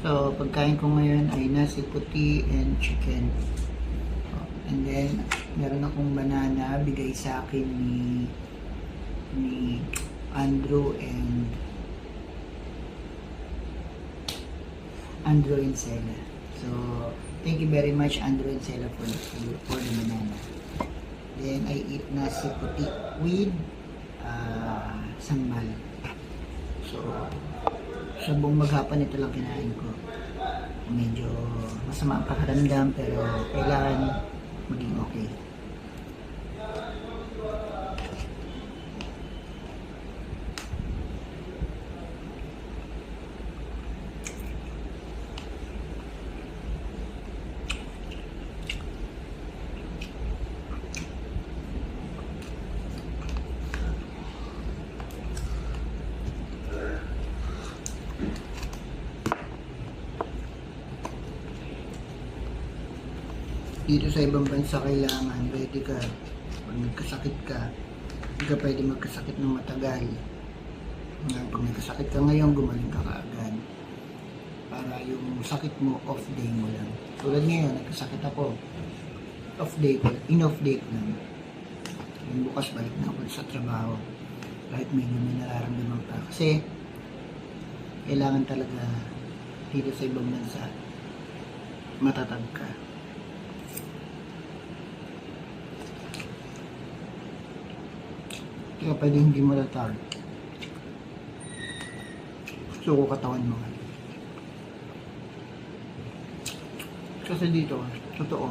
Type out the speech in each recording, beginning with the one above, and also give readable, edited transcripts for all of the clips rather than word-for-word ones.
So, pagkain ko ngayon ay nasi puti and chicken. And then, meron akong banana, bigay sa akin ni Andrew and Sela. So, thank you very much, Andrew and Sela, for the banana. Then, I eat nasi puti with sambal. So, sa buong maghapon, ito lang kinain ko. Medyo masama ang pakiramdam, pero kailangan maging okay. Dito sa ibang bansa kailangan ready ka. Pag nagkasakit ka, hindi ka pwede magkasakit ng matagal. Pag nagkasakit ka ngayon, gumaling ka kaagad. Para yung sakit mo, off day mo lang. Tulad ngayon, nagkasakit ako. Off day ko, in-off day ko lang. Yung bukas balik na ako sa trabaho. Kahit medyo may nararamdaman pa. Kasi, kailangan talaga dito sa ibang bansa, matatag ka. Kaya pwede hindi malatag. Gusto ko katawan mo. Kasi dito, totoo,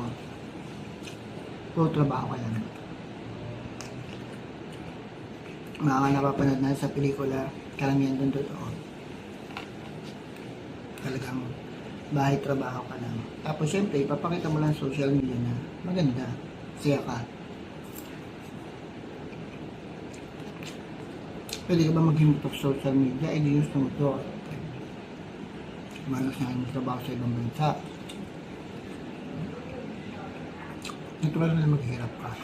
puro trabaho ka lang. Mga napapanood na sa pelikula, karamihan doon totoo. Talagang bahay trabaho ka lang. Tapos syempre, ipapakita mo lang social media na maganda, siya ka. Pwede ka ba maghimot of social media? Eh, di gusto mo ito. Malas na yung trabaho sa ibang bansa. Natural na maghirap ka.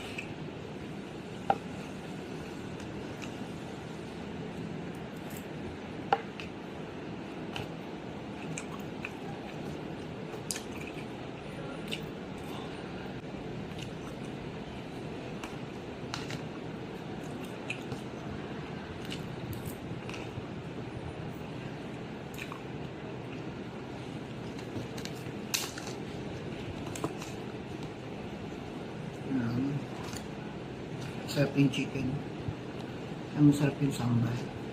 Sarap yung chicken. Ang masarap yung sambal.